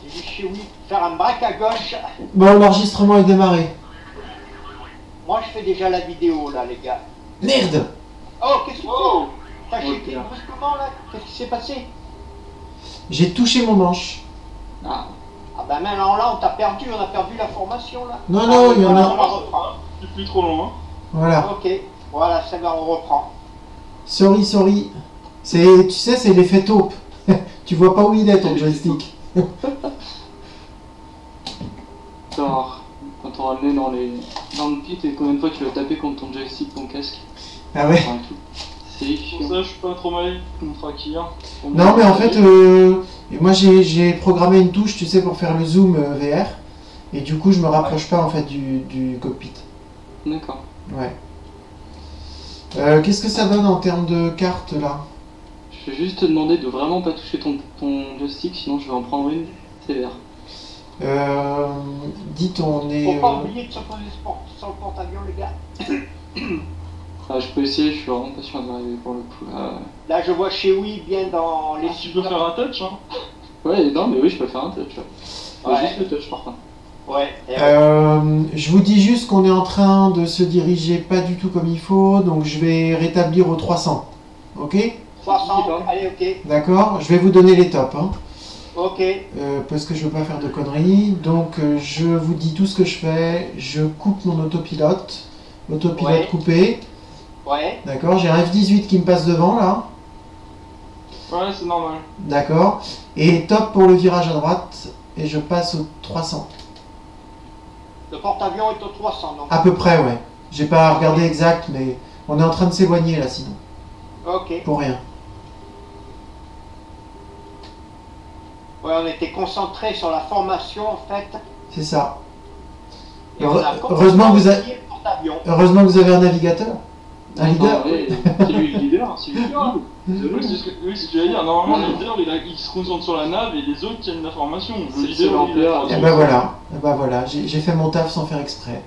J'ai vu chez oui faire un break à gauche. Bon, l'enregistrement est démarré. Moi, je fais déjà la vidéo, là, les gars. Merde! Oh, qu'est-ce que tu Oh. T'as Ok. jeté brusquement, là? Qu'est-ce qui s'est passé? J'ai touché mon manche. Ah, Ah ben maintenant, là, on a perdu la formation, là. Non, non, il y en voilà, a- on la reprend. c'est plus trop long, hein. Voilà. Ok, voilà, ça va, on reprend. Sorry, sorry. C'est, tu sais, c'est l'effet taupe. Tu vois pas où il est ton joystick. Alors, quand on va le nez dans le pit, et combien de fois tu vas taper contre ton joystick, ton casque, Ah ouais. enfin, tout. C'est pour ça, je suis pas trop mal contre Akir. Non, mais en fait, moi j'ai programmé une touche, tu sais, pour faire le zoom VR. Et du coup, je me rapproche pas en fait du cockpit. D'accord. Ouais. Qu'est-ce que ça donne en termes de carte là? Je vais juste te demander de vraiment pas toucher ton joystick, sinon je vais en prendre une sévère. Dites, on est. Faut pas oublier de se poser sur le porte-avions, les gars. Ah, je peux essayer, je suis vraiment pas sûr d'arriver pour le coup. Là, je vois chez oui bien dans les... Tu peux faire un touch, hein. Ouais, non, mais oui, je peux faire un touch. Ouais. Juste le touch par contre. Ouais. Je vous dis juste qu'on est en train de se diriger pas du tout comme il faut, donc je vais rétablir au 300. Ok? 300, allez, ok. D'accord? Je vais vous donner les tops. Hein. Ok. Parce que je veux pas faire de conneries. Donc je vous dis tout ce que je fais. Je coupe mon autopilote. Autopilote Ouais. coupé. Ouais. D'accord? J'ai un F-18 qui me passe devant là. Ouais, c'est normal. D'accord? Et top pour le virage à droite. Et je passe au 300. Le porte-avions est au 300, non? À peu près, ouais. J'ai pas regardé exact, mais on est en train de s'éloigner là sinon. Ok. Pour rien. Ouais, on était concentré sur la formation, en fait. C'est ça. Et on a Heureusement que vous avez- oublié le porte-avions. Heureusement que vous avez un navigateur. Un leader. Non, ouais, c'est lui le leader, c'est lui le leader. Oui, c'est ce que tu vas dire. Normalement, le leader, il se concentre sur la nave et les autres tiennent l'information. Le C'est leader, il a- Et ben voilà. Et ben voilà. J'ai fait mon taf sans faire exprès.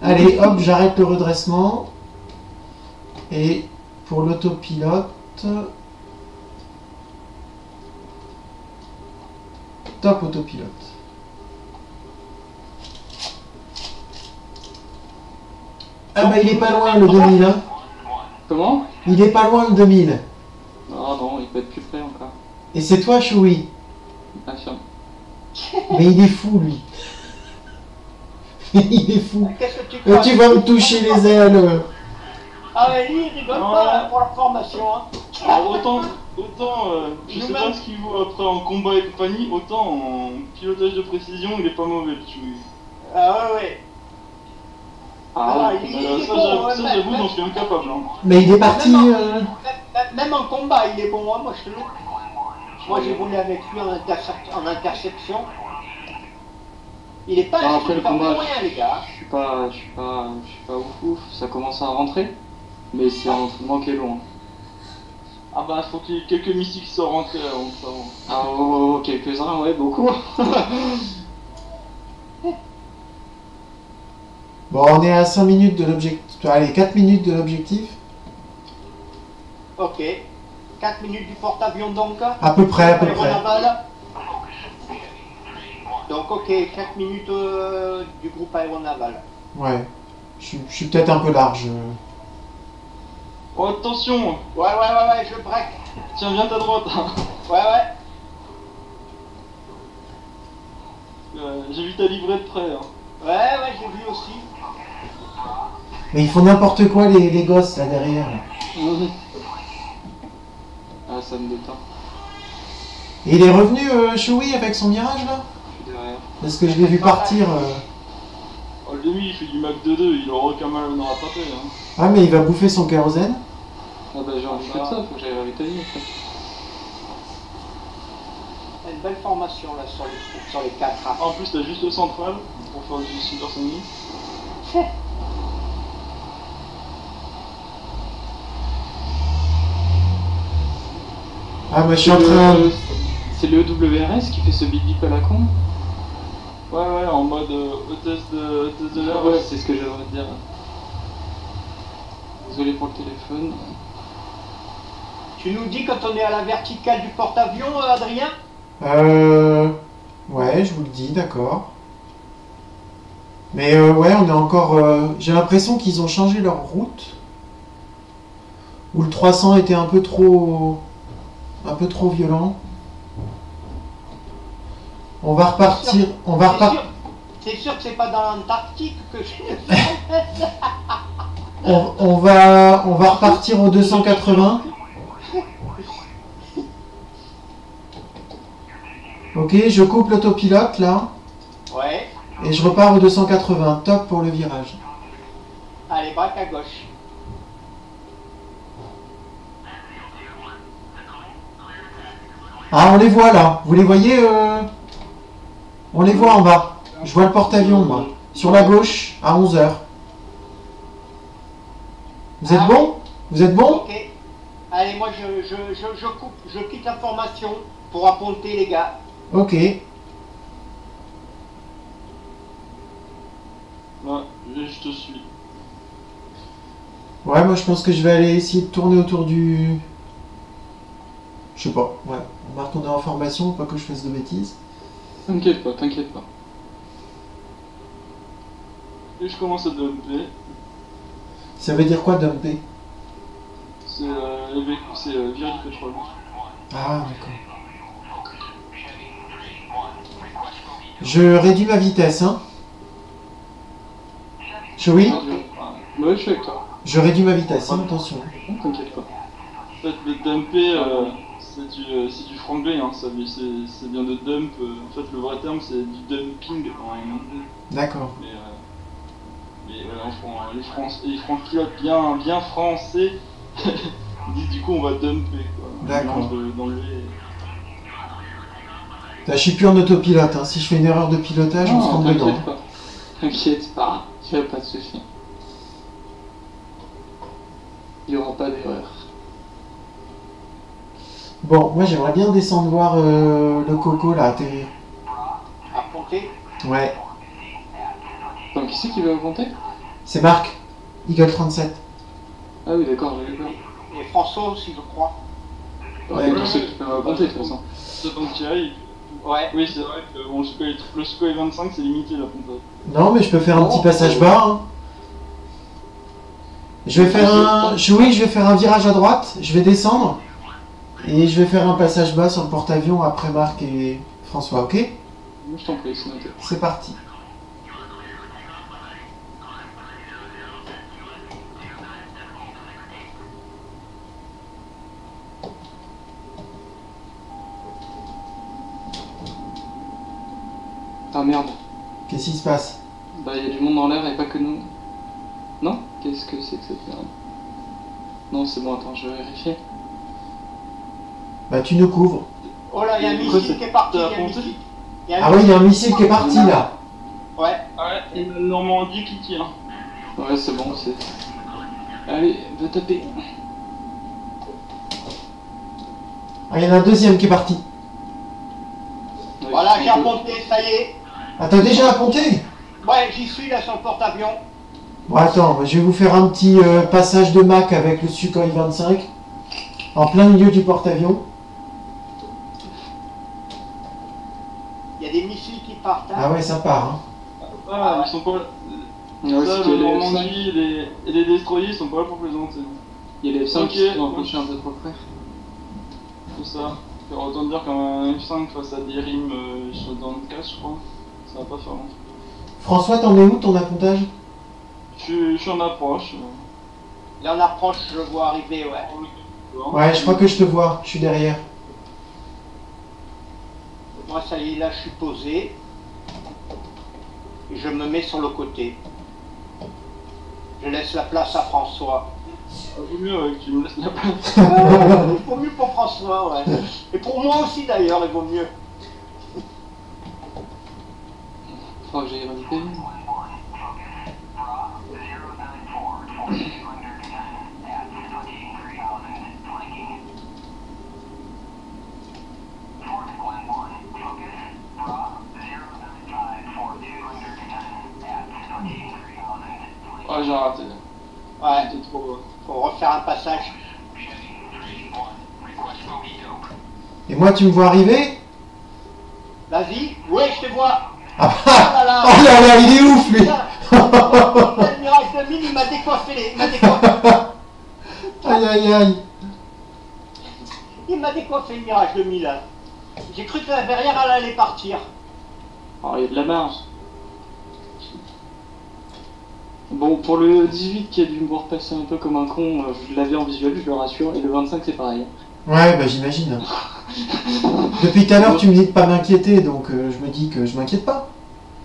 Allez, hop, j'arrête le redressement. Et pour l'autopilote. Top autopilote. Ah bah il est pas loin le 2000 hein. Comment? Il est pas loin le 2000. Non, non, il peut être plus près encore. Et c'est toi Choui. Affirme. Mais il est fou lui. Il est fou. Qu'est-ce que tu crois? Tu vas me toucher les ailes. Ah, mais lui, il rigole Non. pas là, pour la formation, hein. Alors, autant je sais Nous-mêmes. pas ce qu'il vaut après en combat et compagnie, autant en pilotage de précision, il est pas mauvais, le Chewie. Ah, ouais, ouais. Ah, il est ça, bon, j'avoue, ouais, ça, j'avoue, j'en suis incapable. Hein. Mais il est parti. Même en combat, il est bon, hein, moi je te le dis. Moi j'ai volé avec lui en interception. Il est pas, Non, après le pas combat, pour rien, les gars. je suis pas ouf, ça commence à rentrer, mais c'est un entraînement qui est long. Ah bah, faut qu'il y ait quelques mystiques qui soient rentrés avant ça. Ah oh, quelques-uns, ouais, beaucoup. Bon, on est à 5 minutes de l'objectif. Allez, 4 minutes de l'objectif. Ok. 4 minutes du porte-avions donc. À peu près, à peu près. Aéronaval. Donc ok, 4 minutes du groupe aéronaval. Ouais. Je suis peut-être un peu large. Oh, attention, Ouais, je break. tiens, viens ta droite. Ouais. J'ai vu ta livrée de près. Hein. Ouais, j'ai vu aussi. Mais ils font n'importe quoi les gosses là derrière. Là. Ah, ça me détend. Et il est revenu Choui avec son Mirage là? Je suis derrière. Parce que je l'ai vu partir. Oh, le demi, il fait du Mach 2-2, il aura aucun mal à nous rattraper. Hein. Ah mais il va bouffer son kérosène. Ah bah, j'ai envie de ça, faut que j'aille ravitailler après. Une belle formation là sur les 4 A. En plus, t'as juste le central pour faire du supersonique. Ah bah je suis en train. C'est le WRS qui fait ce bip bip à la con. Ouais, en mode hôtesse de l'air. Ouais, c'est ce que j'aimerais te dire. Désolé pour le téléphone. Tu nous dis quand on est à la verticale du porte-avions, Adrien? Ouais, d'accord. Mais ouais, on est encore... j'ai l'impression qu'ils ont changé leur route. Où le 300 était un peu trop violent. On va repartir... C'est sûr que c'est pas dans l'Antarctique que je... on va repartir au 280. Ok, je coupe l'autopilote là. Ouais. Et je repars au 280. Top pour le virage. Allez, braque à gauche. Ah, on les voit là. Vous les voyez On les voit en bas. Je vois le porte-avions, moi. Sur la gauche, à 11h. Vous êtes bon? Vous êtes bon? Ok. Allez, moi je coupe, je quitte la formation pour apponter les gars. Ok. Ouais, je te suis. Ouais, moi je pense que je vais aller essayer de tourner autour du... Je sais pas, ouais. On va retourner en formation, pas que je fasse de bêtises. T'inquiète pas, t'inquiète pas. Et je commence à dumper. Ça veut dire quoi, dumper? C'est virer du pétrole. Ah, d'accord. Je réduis ma vitesse, hein. Oui, Ouais, je suis avec toi. je réduis ma vitesse, hein, attention. Non, t'inquiète pas. En fait, le dumper, c'est du franglais, hein. Ça vient de dump. En fait, le vrai terme, c'est du dumping en anglais. D'accord. Mais les francs-pilotes bien français disent du coup on va dumper, quoi. D'accord. D'enlever. Je suis plus en autopilote, hein. Si je fais une erreur de pilotage, on se rend dedans. T'inquiète pas. T'inquiète pas, il n'y a pas de souci. Il n'y aura pas d'erreur. Bon, moi j'aimerais bien descendre voir le coco là atterrir. Apponter. Ouais. Donc qui c'est qui va monter? C'est Marc, Eagle 37. Ah oui, d'accord, j'avais peur. Et François aussi, je crois. Ouais, qui c'est qui peut monter de toute façon. C'est donc qui aille. Ouais. Oui, c'est vrai que bon, le Sukhoi 25 c'est limité la pontage. Non, mais je peux faire un petit passage bas. Hein. Je vais faire oui, je vais faire un virage à droite, je vais descendre. Et je vais faire un passage bas sur le porte-avions après Marc et François, ok? Je t'en prie, c'est noté. C'est parti. Ah merde. Qu'est-ce qui se passe? Bah il y a du monde dans l'air et pas que nous. Non? Qu'est-ce que c'est que cette merde? Non, c'est bon, attends, je vais vérifier. Bah tu nous couvres. Oh là, il y a un missile qui est parti. Ah oui, il y a un missile qui est parti là. Ouais. Ouais, et la Normandie qui tient. Ouais, c'est bon, c'est... Allez, va taper. Ah, il y en a un deuxième qui est parti. Voilà, j'ai apponté, ça y est. Ah, t'as déjà apponté? Ouais, j'y suis là sur le porte-avions. Bon, attends, je vais vous faire un petit passage de Mach avec le Sukhoi 25. En plein milieu du porte-avions. Il y a des missiles qui partent. Hein. Ah ouais, ça part. Hein. Ah, ils sont pas là. Ça, le Normandie et les destroyers, ils sont pas là pour plaisanter. Il y a les F5 qui sont approchés un peu trop près. C'est ça. Autant dire qu'un F5 face à des rimes dans le casse, je crois, ça va pas faire longtemps. François, t'en es où ton appontage? Je suis en approche. Là, on approche, je vois arriver, ouais. Ouais, je crois que je te vois, je suis derrière. Moi, ça y est, là, je suis posé. Et je me mets sur le côté. Je laisse la place à François. Vaut mieux que tu nous laisses la place. Il vaut mieux pour François, ouais. Et pour moi aussi, d'ailleurs, il vaut mieux. Faut que j'aille rajouter. Ah, j'ai raté. Ouais. C'était trop bas. Faut refaire un passage. Et moi, tu me vois arriver? Vas-y. Oui, je te vois. Ah, là là. oh là là, il est ouf lui. Le Mirage 2000, il m'a décoiffé il m'a décoiffé. Aïe aïe aïe. Il m'a décoiffé le Mirage 2000 là. J'ai cru que la verrière elle allait partir. Alors, il y a de la marge. Bon, pour le 18 qui a dû me voir passer un peu comme un con, je l'avais en visuel, je le rassure, et le 25 c'est pareil. Ouais, bah j'imagine. Depuis tout à l'heure, tu me dis de pas m'inquiéter, donc je me dis que je m'inquiète pas.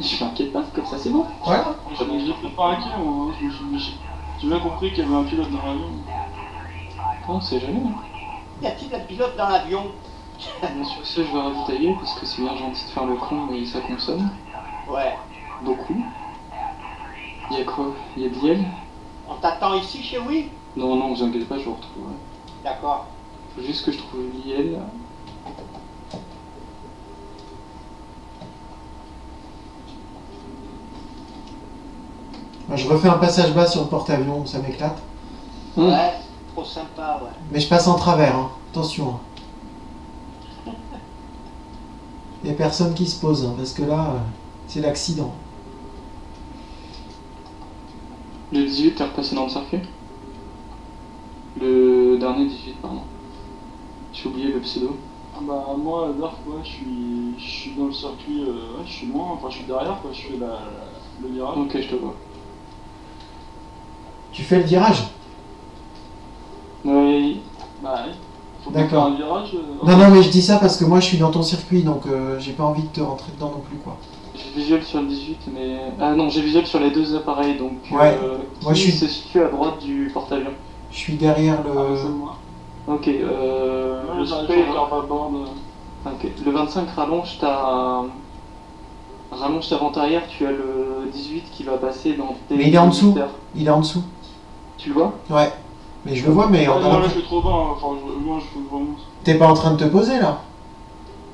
Je m'inquiète pas, comme ça c'est bon. Ouais. J'étais pas inquiet, moi. Hein. J'ai bien compris qu'il y avait un pilote dans l'avion. Non, c'est jamais. Hein. Y a-t-il un pilote dans l'avion? Bien sûr, ça je vais ravitailler parce que c'est bien gentil de faire le con, mais ça consomme. Ouais. Beaucoup. Il y a quoi? Il y a de l'IEL? On t'attend ici chez Oui? Non, non, vous inquiétez pas, je vous retrouverai. D'accord. Faut juste que je trouve l'IEL. Moi, je refais un passage bas sur le porte-avions, ça m'éclate. Ouais, trop sympa, ouais. Mais je passe en travers, hein. Attention. Hein. Il n'y a personne qui se pose, hein, parce que là, c'est l'accident. Le 18, t'es repassé dans le circuit? Le dernier 18, pardon. J'ai oublié le pseudo. Bah, moi, Dark, ouais, je suis dans le circuit, ouais, je suis loin, enfin, je suis derrière, quoi, je fais le virage. Ok, je te vois. Tu fais le virage? Oui. Bah, oui. Faut pas D'accord. faire un virage. Non, non, mais je dis ça parce que moi, je suis dans ton circuit, donc j'ai pas envie de te rentrer dedans non plus, quoi. J'ai visuel sur le 18, mais... Ah non, j'ai visuel sur les deux appareils, donc... Ouais. Moi, qui je suis- se situe à droite du porte-avions. Je suis derrière Ah, bah, c'est le... moi. Ok, Ouais, le j'arrive spray, à faire ma bande. ok. Le 25 rallonge avant-arrière, tu as le 18 qui va passer dans tes... Mais il est en dessous. militaires. Il est en dessous. Tu le vois? Ouais. Mais je le vois, mais Ouais, non, là, je en... suis trop bas, enfin, moi, je fais vraiment. t'es pas en train de te poser, là?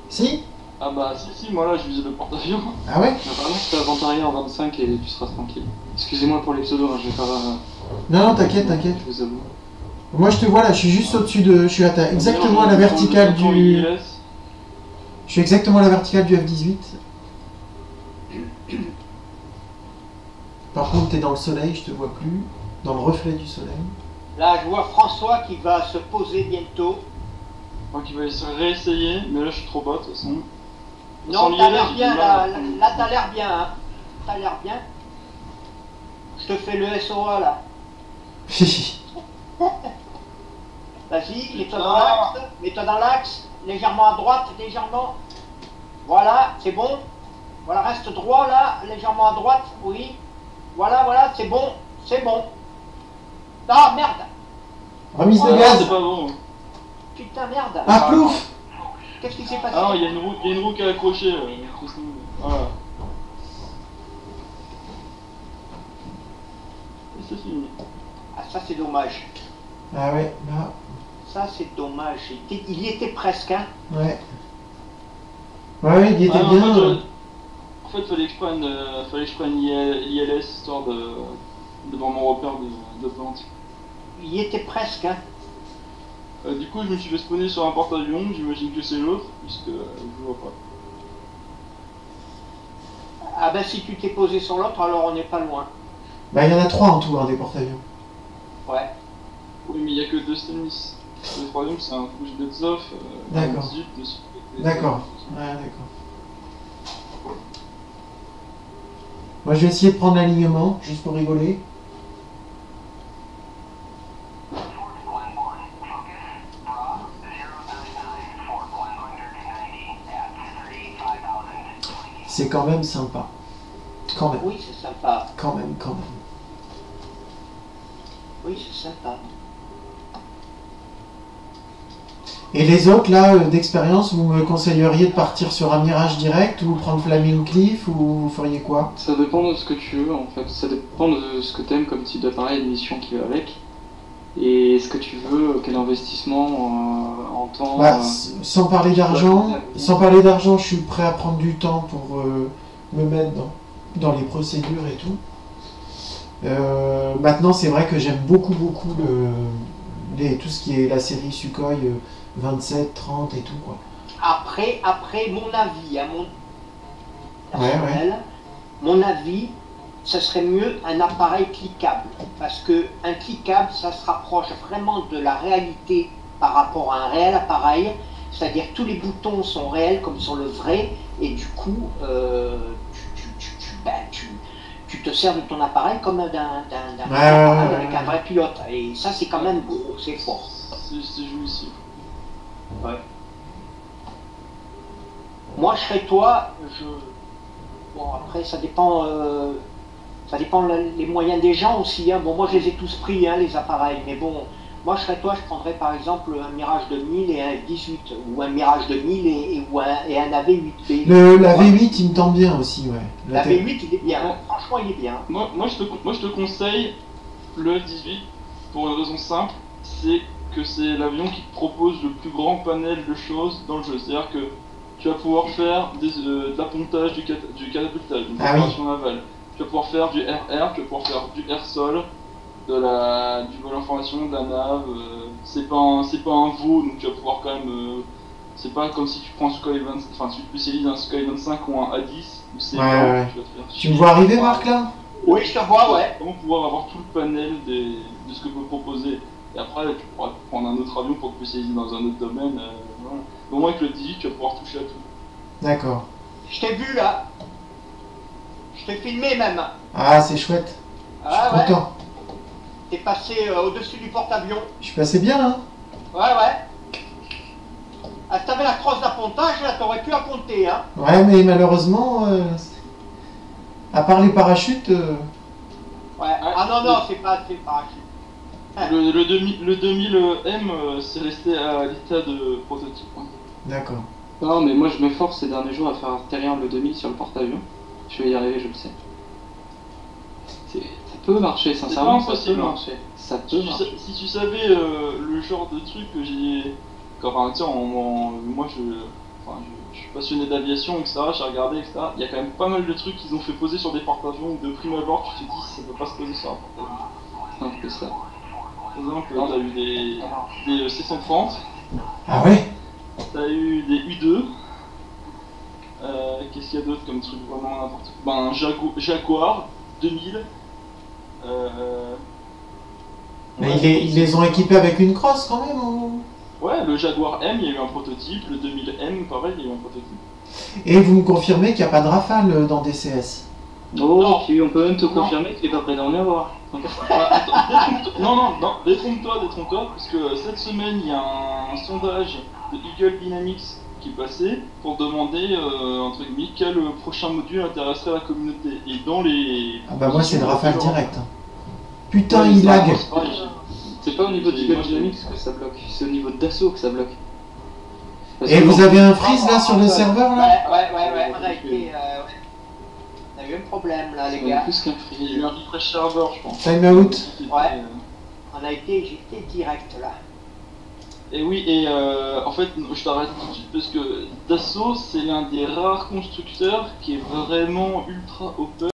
Si? Ah, bah, si, moi, là, je visais le porte-avions. Ah ouais? Rallonge avant-arrière 25 et tu seras tranquille. Excusez-moi pour les pseudos, hein, je vais pas... Non, non, t'inquiète, t'inquiète. Je vous avoue. Moi, je te vois, là, je suis juste au-dessus de... Je suis exactement à la verticale du... Je suis exactement à la verticale du F-18. Par contre, t'es dans le soleil, je te vois plus. Dans le reflet du soleil. Là, je vois François qui va se poser bientôt. Moi qui vais réessayer, mais là, je suis trop bas, de toute façon. Non, Sans t'as l'ILS, l'air j'ai bien, du là, mal. là t'as l'air bien, hein. T'as l'air bien. Je te fais le SOA, là. Vas-y, mets-toi dans l'axe, mets-toi dans l'axe, légèrement à droite, légèrement. Voilà, c'est bon. Voilà, reste droit, là, légèrement à droite, oui. Voilà, voilà, c'est bon, c'est bon. Ah, merde. Remise de Oh, gaz. C'est pas bon. Putain, merde. Ah, plouf. Qu'est-ce qui s'est passé? Ah non, il y a une roue qui est accrochée. Voilà. Et c'est fini. Ah, ça, c'est dommage. Ah ouais, là... Ça, c'est dommage. Il y était presque, hein. Ouais. Ouais, il était Ah, bien. En fait, fallait que je prenne ILS histoire devant mon repère de pente. Il y était presque, hein. Du coup, je me suis fait spawner sur un porte-avions, j'imagine que c'est l'autre, puisque je vois pas. Ah ben, si tu t'es posé sur l'autre, alors on n'est pas loin. Bah, il y en a 3 en tout, hein, des porte-avions. Ouais. Oui, mais il n'y a que 2 Stannis. Le troisième, c'est un couche d'Edzov. D'accord. D'accord. Ouais, d'accord. Moi, je vais essayer de prendre l'alignement, juste pour rigoler. C'est quand même sympa. Quand même. Oui, c'est sympa. Quand même. Oui, c'est sympa. Et les autres, là, d'expérience, vous me conseilleriez de partir sur un Mirage direct ou prendre Flaming Cliff ou vous feriez quoi? Ça dépend de ce que tu veux en fait, ça dépend de ce que tu aimes comme type d'appareil et de mission qui va avec. Et ce que tu veux, quel investissement en temps. Bah, sans parler d'argent, je suis prêt à prendre du temps pour me mettre dans les procédures et tout. Maintenant, c'est vrai que j'aime beaucoup tout ce qui est la série Sukhoi 27, 30 et tout quoi. Après, mon avis, personnel, mon avis, ça serait mieux un appareil cliquable. Parce que un cliquable, ça se rapproche vraiment de la réalité par rapport à un réel appareil. C'est-à-dire que tous les boutons sont réels comme sur le vrai, et du coup, tu te sers de ton appareil comme d'un appareil avec un vrai pilote. Et ça, c'est quand même gros, c'est fort. C'est jouissif. Ouais. Moi, je serais toi, bon, après, ça dépend les moyens des gens aussi. Hein. Bon, moi, je les ai tous pris, hein, les appareils, mais bon, moi, je serais toi, je prendrais par exemple un Mirage 2000 et un F18, ou un Mirage 2000 et un AV8B. La V8, il me tente bien aussi, ouais. La V8, il est bien, hein. Franchement, il est bien. Moi, je te conseille le F18 pour une raison simple, c'est que c'est l'avion qui te propose le plus grand panel de choses dans le jeu. C'est-à-dire que tu vas pouvoir faire de l'appontage du catapultage, d'une opération navale. Tu vas pouvoir faire du RR, tu vas pouvoir faire du air-sol, du vol information, de la nave. C'est pas un veau, donc tu vas pouvoir quand même. C'est pas comme si tu prends un Sky 25, enfin tu te spécialises un Sky 25 ou un A10. Où c'est tu me vois arriver, Marc, là? Oui, je te vois, ouais. Comment pouvoir avoir tout le panel de ce que peut proposer. Et après, tu pourras prendre un autre avion pour te spécialiser dans un autre domaine. Voilà. Au moins avec le 18, tu vas pouvoir toucher à tout. D'accord. Je t'ai vu là. Je t'ai filmé même. Ah, c'est chouette. Je suis content. T'es passé au-dessus du porte-avions. Je suis passé bien, hein? Ouais. Ah, si t'avais la crosse d'appontage, là, t'aurais pu apponter, hein. Ouais, mais malheureusement, à part les parachutes... Ouais. Ah non, c'est pas assez le parachute. Le 2000M, c'est resté à l'état de prototype. Hein. D'accord. Non, mais moi je m'efforce ces derniers jours à faire atterrir le 2000 sur le porte-avions. Je vais y arriver, je le sais. Ça peut marcher, sincèrement, ça peut marcher. Ça peut marcher. Si tu savais le genre de truc que j'ai... Enfin, tiens, moi je suis passionné d'aviation, etc. J'ai regardé, etc. Il y a quand même pas mal de trucs qu'ils ont fait poser sur des porte-avions où de prime abord tu te dis ça peut pas se poser sur un porte-avions. Non, que ça. Par exemple, t'as eu des C-130. Ah ouais? T'as eu des U2. Qu'est-ce qu'il y a d'autre comme truc vraiment n'importe quoi? Un Jaguar 2000. Mais ils les ont équipés avec une crosse quand même ou... Ouais, le Jaguar M, il y a eu un prototype. Le 2000M, pareil, il y a eu un prototype. Et vous me confirmez qu'il n'y a pas de Rafale dans DCS? Oh, non. Puis on peut même te confirmer qu'il n'est pas prêt d'en avoir. Non, détrompe-toi, parce que cette semaine, il y a un sondage de Eagle Dynamics qui est passé pour demander, entre guillemets, quel prochain module intéresserait la communauté. Et dans les... Ah bah moi c'est le Rafale direct. Putain, il lag. C'est pas au niveau de Eagle Dynamics que ça bloque, c'est au niveau de Dassault que ça bloque. Et vous avez un freeze là sur le serveur là? Ouais, on a été... On a eu un problème là, les gars. Plus qu'un freeze. Il y a eu un refresh server, je pense. Time out. Ouais. On a été éjecté direct là. Et oui, et en fait, je t'arrête tout de suite parce que Dassault, c'est l'un des rares constructeurs qui est vraiment ultra open.